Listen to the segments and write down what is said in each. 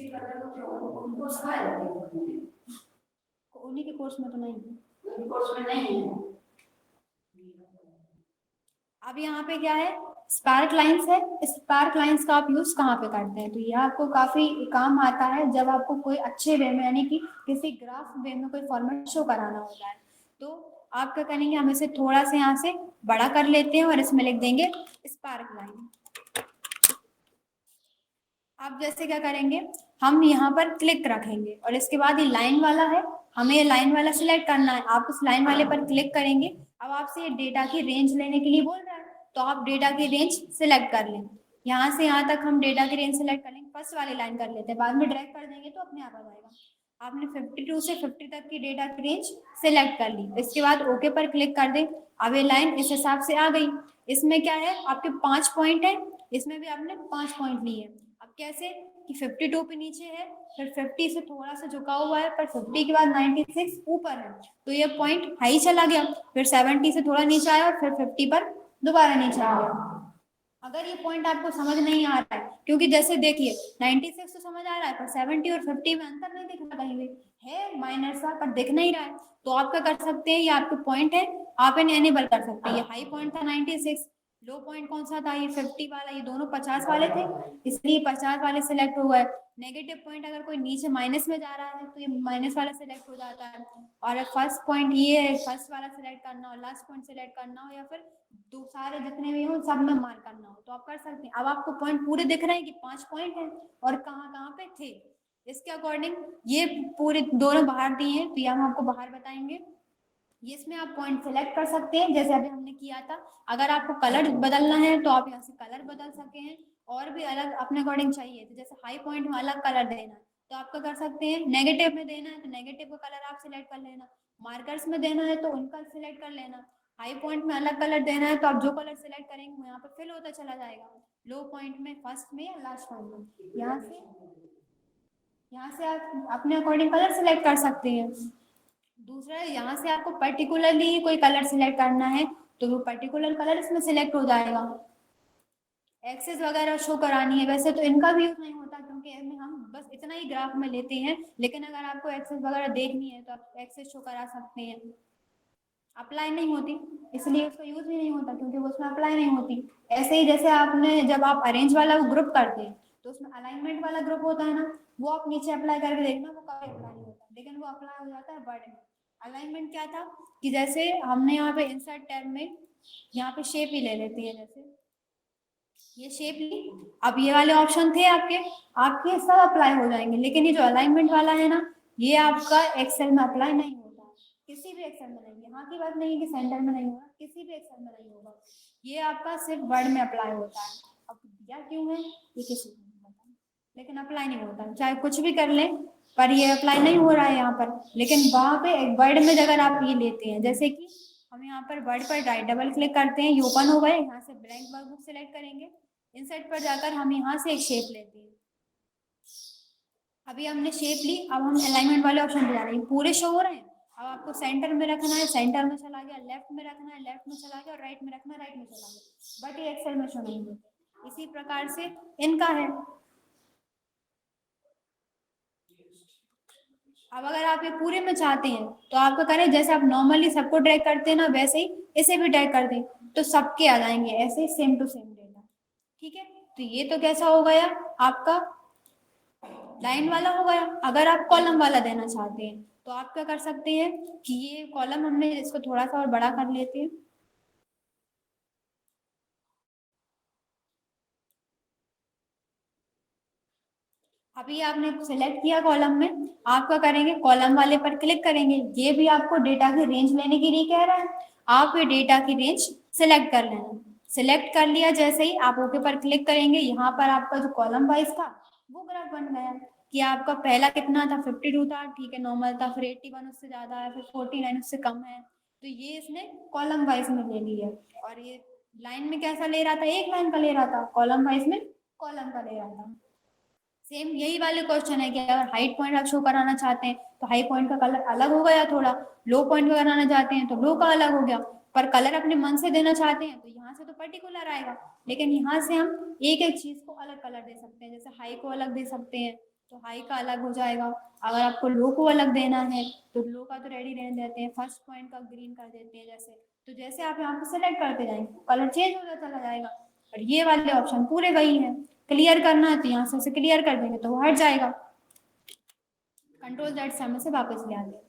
उनको सिखाया जाता है, उन्हीं के कोर्स में तो नहीं है, कोर्स में नहीं है। अब यहाँ पे क्या है, स्पार्क लाइंस है। स्पार्क लाइंस का आप यूज कहाँ पे करते हैं, तो यह आपको काफी काम आता है जब आपको कोई अच्छे वे में यानी कि किसी ग्राफ वे में कोई फॉर्मेट शो कराना होता है। तो आप क्या करेंगे, हम इसे थोड़ा सा यहाँ से बड़ा कर लेते हैं और इसमें लिख देंगे स्पार्क लाइन। अब जैसे क्या करेंगे, हम यहाँ पर क्लिक रखेंगे और इसके बाद ये लाइन वाला है, हमें ये लाइन वाला सिलेक्ट करना है। आप उस लाइन वाले पर क्लिक करेंगे। अब आपसे ये डेटा की रेंज लेने के लिए बोल रहा है, तो आप डेटा की रेंज सिलेक्ट कर लें। यहाँ से यहाँ तक हम डेटा की रेंज सिलेक्ट कर लेंगे, फर्स्ट वाली लाइन कर लेते हैं, बाद में ड्रैग कर देंगे तो अपने आप आ जाएगा। आपने 52 से 50 तक की डेटा की रेंज सिलेक्ट कर ली, इसके बाद ओके पर क्लिक कर दें। अब ये लाइन इस हिसाब से आ गई। इसमें क्या है, आपके 5 पॉइंट है, इसमें भी आपने 5 पॉइंट लिए। अब कैसे कि 52 पे नीचे है, फिर 50 से थोड़ा सा झुका हुआ है, पर 50 के बाद 96 ऊपर है, तो ये पॉइंट हाई चला गया। फिर 70 से थोड़ा नीचे आया और फिर 50 पर दोबारा नीचे आ गया। अगर ये पॉइंट आपको समझ नहीं आ रहा है, क्योंकि जैसे देखिए 96 तो समझ आ रहा है, पर 70 और 50 में अंतर नहीं दिख रहा, कहीं भी है माइनर सा पर दिख नहीं रहा है, तो आप क्या कर सकते हैं, ये आपके पॉइंट है, आप इन्हें एनेबल कर सकते हैं। ये हाई पॉइंट था 96, लो पॉइंट कौन सा था, ये 50 वाला, ये दोनों 50 वाले थे, इसलिए 50 वाले सिलेक्ट हो गए। नेगेटिव पॉइंट अगर कोई नीचे माइनस में जा रहा है तो ये माइनस वाला सिलेक्ट हो जाता है। और फर्स्ट पॉइंट ये है, फर्स्ट वाला सिलेक्ट करना हो, लास्ट पॉइंट सिलेक्ट करना हो, या फिर दो सारे जितने भी हो सब में मार्क करना हो तो आप कर सकते हैं। अब आपको पॉइंट पूरे दिख रहे हैं कि 5 पॉइंट है और कहाँ कहाँ पे थे, इसके अकॉर्डिंग ये पूरे दोनों बाहर दिए हैं, तो ये हम आपको बाहर बताएंगे। ये इसमें आप पॉइंट सेलेक्ट कर सकते हैं जैसे अभी हमने किया था। अगर आपको कलर बदलना है तो आप यहाँ से कलर बदल सकते हैं, और भी अलग अपने अकॉर्डिंग चाहिए तो जैसे हाई पॉइंट में अलग कलर देना है तो आपका कर सकते हैं, नेगेटिव में देना है तो नेगेटिव का कलर आप सिलेक्ट कर लेना, मार्कर्स में देना है तो उनका सिलेक्ट कर लेना, हाई पॉइंट में अलग कलर देना है तो आप जो कलर सिलेक्ट करेंगे वो यहाँ पे फिल होता चला जाएगा, लो पॉइंट में, फर्स्ट में या लास्ट पॉइंट में। यहाँ से आप अपने अकॉर्डिंग कलर सिलेक्ट कर सकते हैं। दूसरा, यहाँ से आपको पर्टिकुलरली कोई कलर सिलेक्ट करना है तो वो पर्टिकुलर कलर इसमें सिलेक्ट हो जाएगा। एक्सेस वगैरह शो करानी है, वैसे तो इनका भी यूज नहीं होता क्योंकि हम बस इतना ही ग्राफ में लेते हैं, लेकिन अगर आपको एक्सेस वगैरह देखनी है तो आप एक्सेस शो करा सकते हैं। अप्लाई नहीं होती इसलिए उसका यूज भी नहीं होता क्योंकि वो उसमें अप्लाई नहीं होती। ऐसे ही जैसे आपने जब आप अरेंज वाला ग्रुप करते हैं तो उसमें अलाइनमेंट वाला ग्रुप होता है ना, वो आप नीचे अप्लाई करके देखना, वो कभी अप्लाई नहीं होता, लेकिन वो अप्लाई हो जाता है वर्ड में। अलाइनमेंट क्या था कि जैसे हमने यहाँ पे इंसर्ट टैब में यहाँ पे शेप ही ले लेते हैं, जैसे ये शेप ली, अब ये वाले ऑप्शन थे आपके, आपके सब अप्लाई हो जाएंगे, लेकिन ये जो अलाइनमेंट वाला है ना, ये आपका एक्सेल में अप्लाई नहीं होता, किसी भी एक्सेल में नहीं। यहाँ की बात नहीं है कि सेंटर में नहीं होगा, किसी भी एक्सेल में नहीं होगा, ये आपका सिर्फ वर्ड में अप्लाई होता है। अब दिया क्यों है ये किसी को नहीं पता, लेकिन अप्लाई नहीं होता, चाहे कुछ भी कर लें पर ये अप्लाई नहीं हो रहा है यहाँ पर। लेकिन वहां पे वर्ड में अगर आप ये लेते हैं, जैसे कि हम यहाँ पर वर्ड पर राइट डबल क्लिक करते हैं, ये ओपन हो गए, यहाँ से ब्लैंक वर्कबुक सिलेक्ट करेंगे, इंसर्ट पर जाकर हम यहाँ से एक शेप लेते हैं। अभी हमने शेप ली, अब हम अलाइनमेंट वाले ऑप्शन पे जा रहे हैं, पूरे शो हो रहे हैं। अब आपको सेंटर में रखना है, सेंटर में चला गया, लेफ्ट में रखना है, लेफ्ट में चला गया, और राइट में रखना है, राइट में चला गया, बट ये एक्सेल में शो नहीं होते। इसी प्रकार से इनका है। अब अगर आप ये पूरे में चाहते हैं तो आपको करें, जैसे आप नॉर्मली सबको ड्रैग करते हैं ना, वैसे ही इसे भी ड्रैग कर दें तो सबके आ जाएंगे ऐसे सेम टू सेम डेटा। ठीक है, तो ये तो कैसा हो गया आपका लाइन वाला हो गया। अगर आप कॉलम वाला देना चाहते हैं तो आप क्या कर सकते हैं कि ये कॉलम हमने इसको थोड़ा सा और बड़ा कर लेते हैं। अभी आपने सिलेक्ट किया कॉलम में, आप क्या करेंगे, कॉलम वाले पर क्लिक करेंगे, ये भी आपको डेटा की रेंज लेने के लिए कह रहा है, आप ये डेटा की रेंज सिलेक्ट कर लेना। सिलेक्ट कर लिया, जैसे ही आप ओके पर क्लिक करेंगे, यहाँ पर आपका जो कॉलम वाइज था वो ग्राफ बन गया कि आपका पहला कितना था, 52 था, ठीक है, नॉर्मल था, फिर 81 उससे ज्यादा है, फिर 49 उससे कम है, तो ये इसने कॉलम वाइज में ले लिया। और ये लाइन में कैसा ले रहा था, एक लाइन का ले रहा था, कॉलम वाइज में कॉलम का ले रहा था। सेम यही वाले क्वेश्चन है कि अगर हाइट पॉइंट आप शो कराना चाहते हैं तो हाई पॉइंट का कलर अलग हो गया थोड़ा, लो पॉइंट का कराना चाहते हैं तो लो का अलग हो गया, पर कलर अपने मन से देना चाहते हैं तो यहाँ से तो पर्टिकुलर आएगा, लेकिन यहाँ से हम एक एक चीज को अलग कलर दे सकते हैं, जैसे हाई को अलग दे सकते हैं, तो हाई का अलग हो जाएगा। अगर आपको लो को अलग देना है तो लो का तो रेडी रहने देते हैं, फर्स्ट पॉइंट का ग्रीन कर देते हैं। जैसे तो जैसे आप यहाँ पे सेलेक्ट करते जाएंगे कलर चेंज होता चला जाएगा। और ये वाले ऑप्शन पूरे वही हैं। क्लियर करना है तो यहाँ से क्लियर कर देंगे तो वो हट जाएगा। कंट्रोल जेड से हमें से वापस ले आते हैं।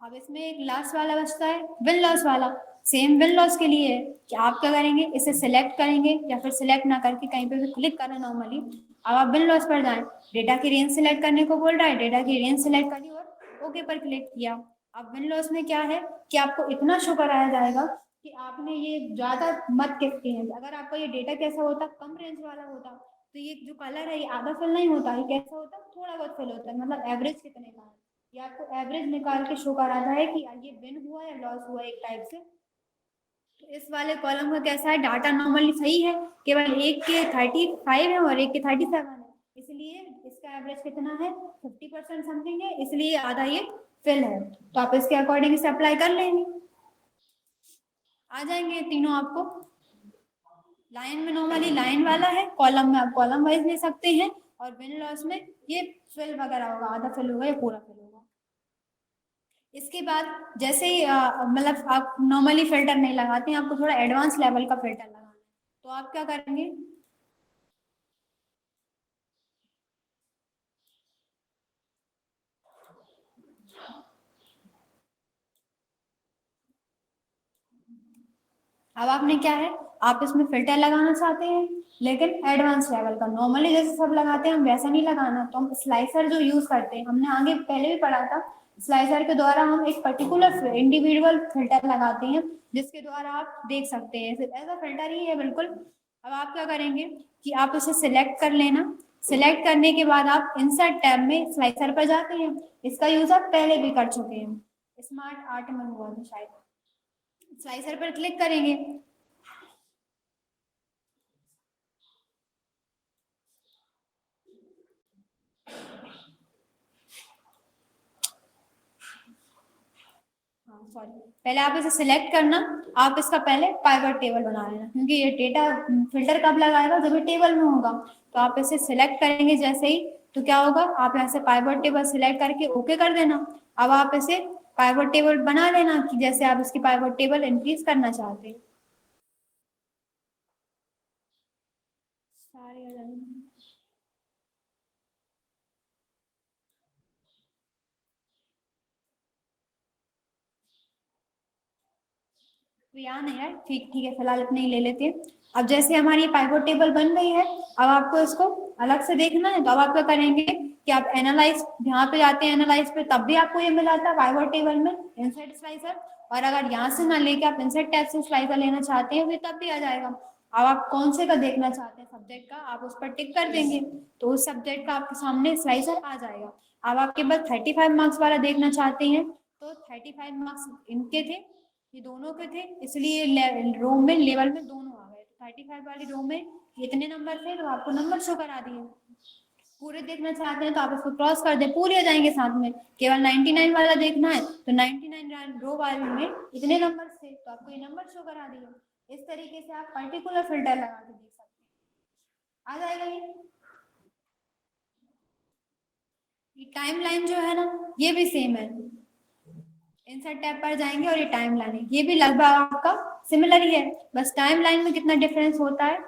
अब इसमें एक लास्ट वाला बचता है विन लॉस वाला। सेम विन लॉस के लिए है कि आप क्या करेंगे, इसे सिलेक्ट करेंगे या फिर सिलेक्ट ना करके कहीं पे भी क्लिक करें नॉर्मली। अब आप विन लॉस पर जाएं, डेटा की रेंज सिलेक्ट करने को बोल रहा है, डेटा की रेंज सिलेक्ट करी और ओके पर क्लिक किया। अब विन लॉस में क्या है कि आपको इतना शो कराया जाएगा कि आपने ये ज्यादा मत किसके हैं। अगर आपका ये डेटा कैसा होता, कम रेंज वाला होता, तो ये जो कलर है ये आधा फिल नहीं होता, ये कैसा होता, थोड़ा बहुत फिल होता है, मतलब एवरेज कितने का है। ये आपको एवरेज निकाल के शो कराता है कि ये विन हुआ या लॉस हुआ एक टाइप से। तो इस वाले कॉलम का कैसा है, डाटा नॉर्मली सही है, केवल एक के 35 है और एक के 37 है, इसलिए इसका एवरेज कितना है 50% समथिंग है, इसलिए आधा ये फिल है। तो आप इसके अकॉर्डिंग इसे अप्लाई कर लेंगे, आ जाएंगे तीनों आपको। लाइन में नॉर्मली लाइन वाला है, कॉलम में आप कॉलम वाइज ले सकते हैं, और विन लॉस में ये फिल वगैरह होगा, आधा फिल होगा या पूरा फिल होगा। इसके बाद जैसे ही मतलब आप नॉर्मली फिल्टर नहीं लगाते हैं, आपको थोड़ा एडवांस लेवल का फिल्टर लगाना है, तो आप क्या करेंगे, अब आपने क्या है, आप इसमें फिल्टर लगाना चाहते हैं लेकिन एडवांस लेवल का, नॉर्मली जैसे सब लगाते हैं हम वैसा नहीं लगाना। तो हम स्लाइसर जो यूज करते हैं, हमने आगे पहले भी पढ़ा था, स्लाइसर के द्वारा हम एक पर्टिकुलर इंडिविजुअल फिल्टर लगाते हैं, जिसके द्वारा आप देख सकते हैं सिर्फ ऐसा फिल्टर ही है बिल्कुल। अब आप क्या करेंगे कि आप उसे सिलेक्ट कर लेना, सिलेक्ट करने के बाद आप इंसर्ट टैब में स्लाइसर पर जाते हैं, इसका यूज आप पहले भी कर चुके हैं, स्मार्ट आर्ट में हुआ था शायद। स्लाइसर पर क्लिक करेंगे, सॉरी, पहले आप इसे सिलेक्ट करना, आप इसका पहले पाइवट टेबल बना लेना, क्योंकि ये डेटा फिल्टर कब लगाएगा जब ये टेबल में होगा। तो आप इसे सिलेक्ट करेंगे जैसे ही, तो क्या होगा, आप यहाँ से पाइवट टेबल सिलेक्ट करके ओके कर देना। अब आप इसे पाइवट टेबल बना लेना कि जैसे आप इसकी पाइवट टेबल इंक्रीज करना चाहते हैं। सारे आ जाएंगे। तो यहाँ नहीं है, ठीक ठीक है, फिलहाल इतने ही ले लेते हैं। अब जैसे हमारी पाइवट टेबल बन गई है, अब आपको इसको अलग से देखना है, तो अब आप क्या करेंगे कि आप एनालाइज, यहाँ पे जाते हैं एनालाइज पे, तब भी आपको ये मिला था पाइवट टेबल में इंसर्ट स्लाइसर। और अगर यहाँ से ना लेके आप इंसर्ट टैब से स्लाइसर लेना चाहते हैं फिर तब भी आ जाएगा। अब आप कौन से का देखना चाहते हैं सब्जेक्ट का, आप उस पर टिक कर देंगे तो उस सब्जेक्ट का आपके सामने स्लाइसर आ जाएगा। अब आपके पास 35 मार्क्स वाला देखना चाहते हैं, तो 35 मार्क्स इनके थे, ये दोनों के थे, इसलिए रो में लेवल में दोनों आ गए। 35 वाली रो में इतने नंबर थे तो आपको नंबर शो करा दिए। पूरे देखना चाहते हैं तो आप इसको क्रॉस कर दें, पूरे आ जाएंगे साथ में। केवल 99 वाला देखना है तो 99 रो वाले में इतने नंबर थे तो आपको ये नंबर शो करा दिए। इस तरीके से आप पर्टिकुलर फिल्टर लगा के देख सकते हैं, आ जाएगा ये टाइम लाइन जो है ना, ये भी सेम है। इंसर्ट टैब पर जाएंगे और ये टाइम लाइन, ये भी लगभग आपका सिमिलर ही है, बस टाइम लाइन में कितना डिफरेंस होता है।